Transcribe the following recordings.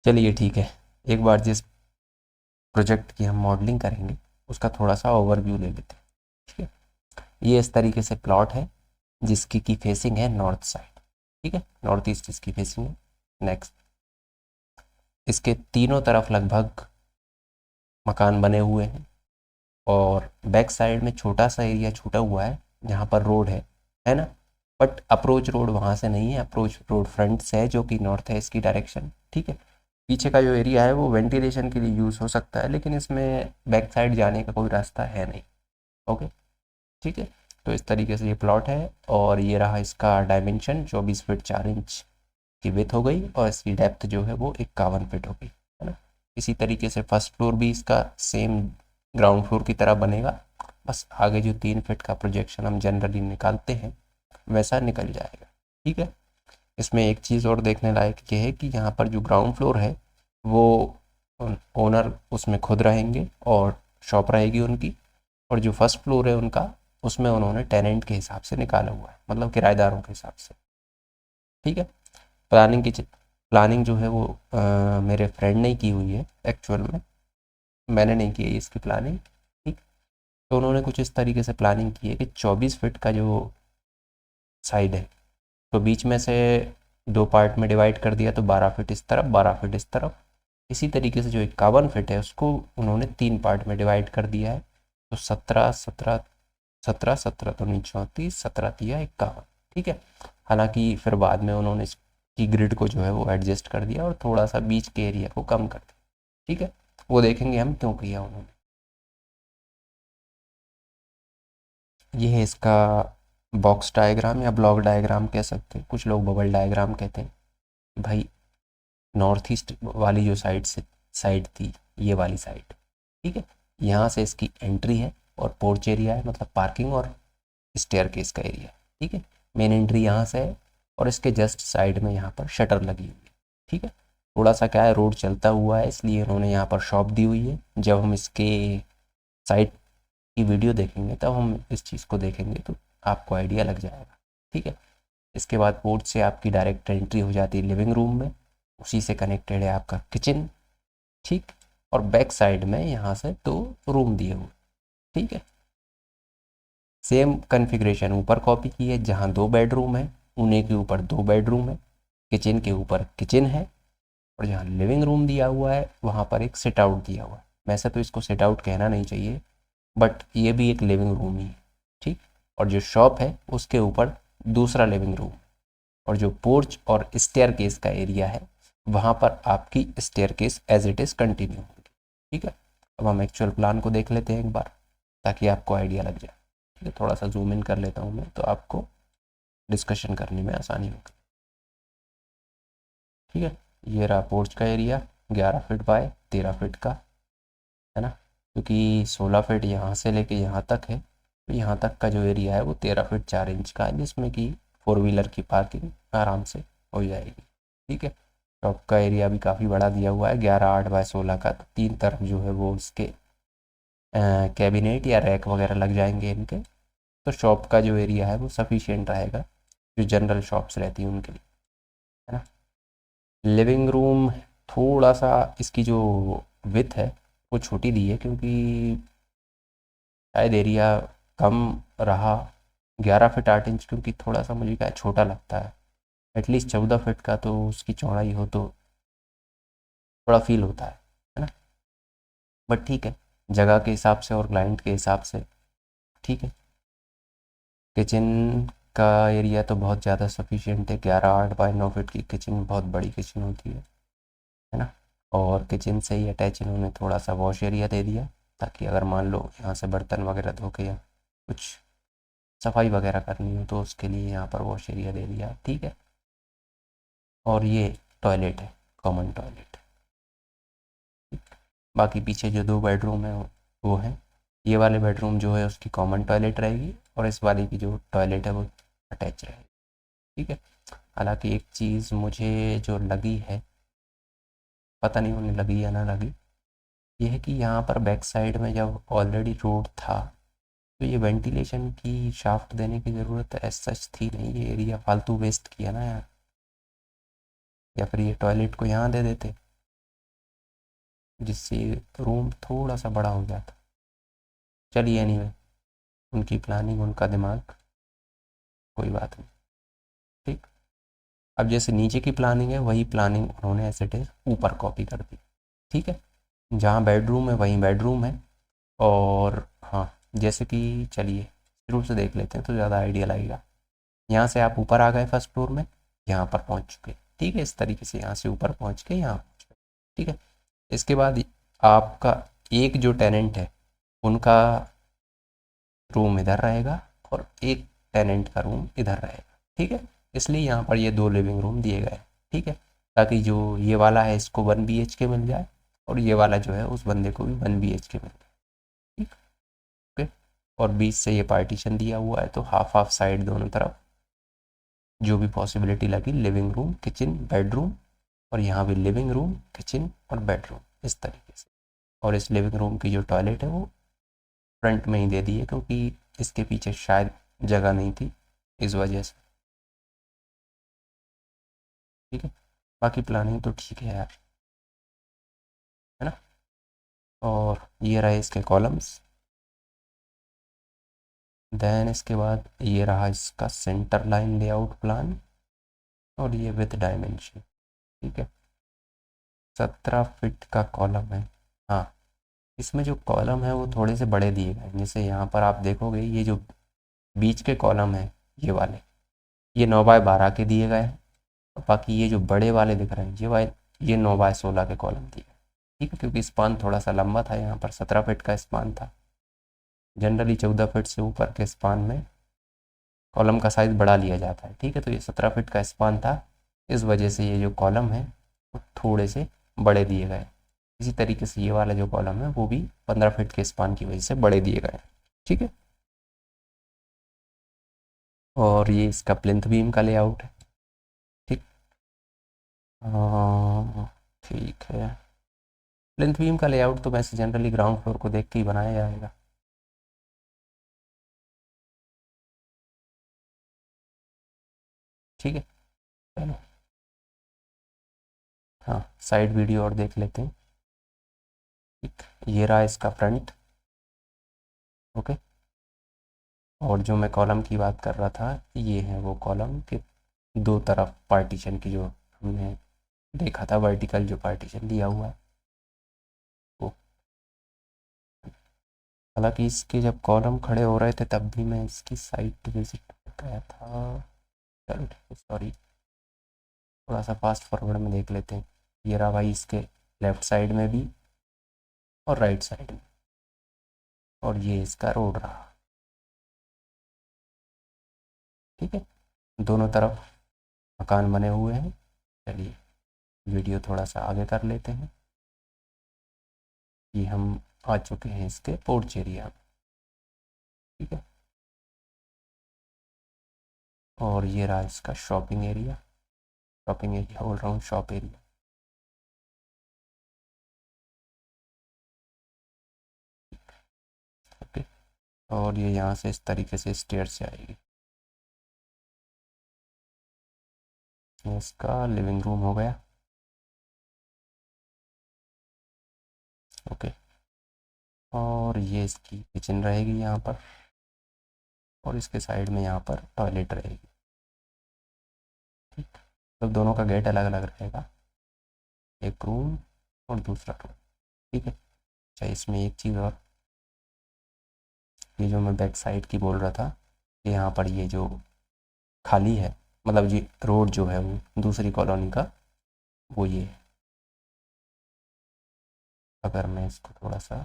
चलिए ठीक है, एक बार जिस प्रोजेक्ट की हम मॉडलिंग करेंगे उसका थोड़ा सा ओवरव्यू ले लेते हैं। ठीक है, ये इस तरीके से प्लॉट है जिसकी की फेसिंग है नॉर्थ साइड। ठीक है, नॉर्थ ईस्ट इसकी फेसिंग है। नेक्स्ट, इसके तीनों तरफ लगभग मकान बने हुए हैं और बैक साइड में छोटा सा एरिया छूटा हुआ है जहाँ पर रोड है ना। बट अप्रोच रोड वहाँ से नहीं है, अप्रोच रोड फ्रंट से है जो कि नॉर्थ है इसकी डायरेक्शन। ठीक है, पीछे का जो एरिया है वो वेंटिलेशन के लिए यूज़ हो सकता है, लेकिन इसमें बैक साइड जाने का कोई रास्ता है नहीं। ओके, ठीक है। तो इस तरीके से ये प्लॉट है और ये रहा इसका डायमेंशन, 24 फीट 4 इंच की विथ हो गई और इसकी डेप्थ जो है वो 51 फीट हो गई, है ना। इसी तरीके से फर्स्ट फ्लोर भी इसका सेम ग्राउंड फ्लोर की तरह बनेगा, बस आगे जो 3 फीट का प्रोजेक्शन हम जनरली निकालते हैं वैसा निकल जाएगा। ठीक है, इसमें एक चीज़ और देखने लायक ये है कि यहाँ पर जो ग्राउंड फ्लोर है वो ओनर उसमें खुद रहेंगे और शॉप रहेगी उनकी, और जो फर्स्ट फ्लोर है उनका उसमें उन्होंने टेनेंट के हिसाब से निकाला हुआ है, मतलब किराएदारों के हिसाब से। ठीक है, प्लानिंग जो है वो मेरे फ्रेंड ने की हुई है एक्चुअल में, मैंने नहीं की है इसकी प्लानिंग। ठीक, तो उन्होंने कुछ इस तरीके से प्लानिंग की है कि 24 फीट का जो साइड है तो बीच में से दो पार्ट में डिवाइड कर दिया, तो 12 फीट इस तरफ 12 फीट इस तरफ। इसी तरीके से जो 51 फीट है उसको उन्होंने 3 पार्ट में डिवाइड कर दिया है, तो 17 17 तो नहीं 34, 17 तिया 51। ठीक है, हालांकि फिर बाद में उन्होंने इसकी ग्रिड को जो है वो एडजस्ट कर दिया और थोड़ा सा बीच के एरिया को कम कर दिया। ठीक है, वो देखेंगे हम क्यों किया उन्होंने। ये है इसका बॉक्स डायग्राम या ब्लॉक डायग्राम कह सकते हैं, कुछ लोग बबल डायग्राम कहते हैं। भाई, नॉर्थ ईस्ट वाली जो साइड थी, ये वाली साइड, ठीक है, यहाँ से इसकी एंट्री है और पोर्च एरिया है, मतलब पार्किंग और स्टेयरकेस का एरिया। ठीक है, मेन एंट्री यहाँ से है और इसके जस्ट साइड में यहाँ पर शटर लगी हुई है। ठीक है, थोड़ा सा क्या है, रोड चलता हुआ है इसलिए उन्होंने यहाँ पर शॉप दी हुई है। जब हम इसके साइड की वीडियो देखेंगे तब हम इस चीज़ को देखेंगे तो आपको आइडिया लग जाएगा। ठीक है, इसके बाद पोर्च से आपकी डायरेक्ट एंट्री हो जाती है लिविंग रूम में, उसी से कनेक्टेड है आपका किचन। ठीक, और बैक साइड में यहाँ से दो रूम दिए हुए। ठीक है, सेम कन्फिग्रेशन ऊपर कॉपी की है, जहाँ 2 बेडरूम है उन्हीं के ऊपर 2 बेडरूम है, किचन के ऊपर किचन है, और जहाँ लिविंग रूम दिया हुआ है वहाँ पर एक सिट आउट दिया हुआ है। वैसे तो इसको सिट आउट कहना नहीं चाहिए, बट ये भी एक लिविंग रूम ही है। ठीक, और जो शॉप है उसके ऊपर दूसरा लिविंग रूम, और जो पोर्च और स्टेयरकेस का एरिया है वहाँ पर आपकी staircase as it is continue होगी। ठीक है, अब हम एक्चुअल प्लान को देख लेते हैं एक बार ताकि आपको आइडिया लग जाए। ठीक है, थोड़ा सा जूम इन कर लेता हूँ मैं तो आपको डिस्कशन करने में आसानी होगी। ठीक है, ये रहा पोर्च का एरिया, 11 फीट बाय 13 फीट का, है ना। क्योंकि 16 फीट यहाँ से लेके यहाँ तक है, तो यहाँ तक का जो एरिया है वो 13 फीट 4 इंच का है, जिसमें कि 4 व्हीलर की पार्किंग आराम से हो जाएगी। ठीक है, शॉप का एरिया भी काफ़ी बड़ा दिया हुआ है, 11 8 बाय 16 का, तो 3 तरफ जो है वो उसके कैबिनेट या रैक वगैरह लग जाएंगे इनके। तो शॉप का जो एरिया है वो सफिशिएंट रहेगा जो जनरल शॉप्स रहती हैं उनके लिए, है ना। लिविंग रूम थोड़ा सा इसकी जो विथ है वो छोटी दी है, क्योंकि शायद एरिया कम रहा। 11 फीट 8 इंच क्योंकि थोड़ा सा मुझे क्या छोटा लगता है, एटलीस्ट 14 फीट का तो उसकी चौड़ाई हो तो थोड़ा फील होता है ना। बट ठीक है, जगह के हिसाब से और क्लाइंट के हिसाब से ठीक है। किचन का एरिया तो बहुत ज़्यादा सफिशिएंट है, 11 8 बाय 9 फीट की किचन बहुत बड़ी किचन होती है ना। और किचन से ही अटैच इन्होंने थोड़ा सा वॉश एरिया दे दिया, ताकि अगर मान लो यहाँ से बर्तन वगैरह धो के या कुछ सफाई वगैरह करनी हो तो उसके लिए यहाँ पर वॉश एरिया दे दिया। ठीक है, और ये टॉयलेट है, कॉमन टॉयलेट। बाकी पीछे जो 2 बेडरूम है वो है, ये वाले बेडरूम जो है उसकी कॉमन टॉयलेट रहेगी और इस वाले की जो टॉयलेट है वो अटैच रहेगी। ठीक है, हालांकि एक चीज़ मुझे जो लगी है, पता नहीं उन्हें लगी या ना लगी, ये है कि यहाँ पर बैक साइड में जब ऑलरेडी रोड था तो ये वेंटिलेशन की शाफ्ट देने की ज़रूरत एज सच थी नहीं, ये एरिया फालतू वेस्ट किया ना यार। या फिर ये टॉयलेट को यहाँ दे देते जिससे रूम थोड़ा सा बड़ा हो जाता। चलिए एनीवे, उनकी प्लानिंग, उनका दिमाग, कोई बात नहीं। ठीक, अब जैसे नीचे की प्लानिंग है वही प्लानिंग उन्होंने एज इट इज़ ऊपर कॉपी कर दी। ठीक है, जहाँ बेडरूम है वहीं बेडरूम है। और हाँ, जैसे कि चलिए शुरू से देख लेते हैं तो ज़्यादा आइडिया लगेगा। यहाँ से आप ऊपर आ गए फर्स्ट फ्लोर में, यहाँ पर पहुँच चुके। ठीक है, इस तरीके से यहाँ से ऊपर पहुँच के यहाँ पहुँच गए। ठीक है, इसके बाद आपका एक जो टेनेंट है उनका रूम इधर रहेगा और एक टेनेंट का रूम इधर रहेगा। ठीक है, इसलिए यहाँ पर ये दो लिविंग रूम दिए गए हैं। ठीक है, ताकि जो ये वाला है इसको 1 BHK मिल जाए और ये वाला जो है उस बंदे को भी 1 BHK मिल जाए। ठीक, ओके। और बीच से ये पार्टीशन दिया हुआ है तो हाफ हाफ साइड दोनों तरफ जो भी पॉसिबिलिटी लगी, लिविंग रूम, किचन, बेडरूम, और यहाँ भी लिविंग रूम, किचन और बेडरूम, इस तरीके से। और इस लिविंग रूम की जो टॉयलेट है वो फ्रंट में ही दे दी है क्योंकि इसके पीछे शायद जगह नहीं थी, इस वजह से। ठीक है, बाकी प्लानिंग तो ठीक है यार, है ना। और ये रहे इसके कॉलम्स। देन इसके बाद ये रहा इसका सेंटर लाइन लेआउट प्लान और ये विथ डायमेंशन। ठीक है, 17 फीट का कॉलम है। हाँ, इसमें जो कॉलम है वो थोड़े से बड़े दिए गए हैं। जैसे यहाँ पर आप देखोगे ये जो बीच के कॉलम है ये वाले, ये 9x12 के दिए गए हैं। और बाकी ये जो बड़े वाले दिख रहे हैं ये 9x16 के कॉलम दिए गए। ठीक है, क्योंकि स्पान थोड़ा सा लंबा था, यहाँ पर 17 फीट का स्पान था। जनरली 14 फीट से ऊपर के स्पान में कॉलम का साइज़ बढ़ा लिया जाता है। ठीक है, तो ये 17 फीट का स्पान था, इस वजह से ये जो कॉलम है वो थोड़े से बड़े दिए गए। इसी तरीके से ये वाला जो कॉलम है वो भी 15 फीट के स्पान की वजह से बड़े दिए गए। ठीक है, और ये इसका प्लिंथ बीम का लेआउट है। ठीक, ठीक है, प्लिंथ बीम का लेआउट तो वैसे जनरली ग्राउंड फ्लोर को देख के ही बनाया जाएगा। ठीक है, चलो, हाँ, साइड वीडियो और देख लेते हैं। ठीक, ये रहा इसका फ्रंट। ओके, और जो मैं कॉलम की बात कर रहा था ये है वो कॉलम के दो तरफ पार्टीशन की जो हमने देखा था, वर्टिकल जो पार्टीशन दिया हुआ है वो। हालांकि इसके जब कॉलम खड़े हो रहे थे तब भी मैं इसकी साइट विजिट गया था। चलो ठीक है, सॉरी, थोड़ा सा फास्ट फॉरवर्ड में देख लेते हैं। ये रहा भाई इसके लेफ्ट साइड में भी और राइट साइड में, और ये इसका रोड रहा। ठीक है, दोनों तरफ मकान बने हुए हैं। चलिए वीडियो थोड़ा सा आगे कर लेते हैं। ये हम आ चुके हैं इसके पोर्च एरिया में। ठीक है, और ये रहा इसका शॉपिंग एरिया, शॉपिंग एरिया बोल रहा हूँ, शॉप एरिया। ओके, और ये यहाँ से इस तरीके से स्टेयर से आएगी। ये इसका लिविंग रूम हो गया। ओके, और ये इसकी किचन रहेगी यहाँ पर, और इसके साइड में यहाँ पर टॉयलेट रहेगी। ठीक, तो दोनों का गेट अलग अलग रहेगा, एक रूम और दूसरा रूम। ठीक है, अच्छा इसमें एक चीज़ और, ये जो मैं बैक साइड की बोल रहा था, यहाँ पर ये जो खाली है, मतलब ये रोड जो है वो दूसरी कॉलोनी का, वो ये है। अगर मैं इसको थोड़ा सा,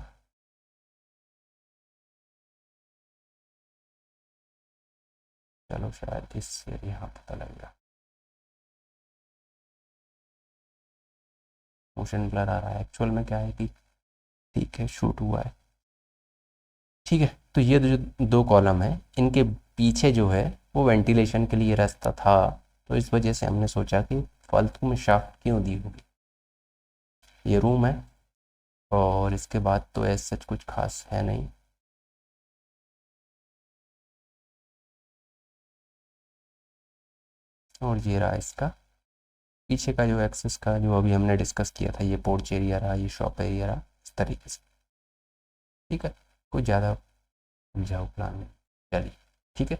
चलो शायद इससे यहाँ पता लगेगा, मोशन ब्लर आ रहा है, एक्चुअल में क्या है कि ठीक है शूट हुआ है। ठीक है, तो ये जो दो कॉलम है इनके पीछे जो है वो वेंटिलेशन के लिए रास्ता था, तो इस वजह से हमने सोचा कि फालतू में शाफ्ट क्यों दी होगी। ये रूम है, और इसके बाद तो ऐसा सच कुछ खास है नहीं। और ये रहा इसका पीछे का जो एक्सेस का जो अभी हमने डिस्कस किया था, ये पोर्च एरिया रहा, ये शॉप एरिया रहा, इस तरीके से। ठीक है, कोई ज़्यादा समझाओ प्लान में, चलिए ठीक है।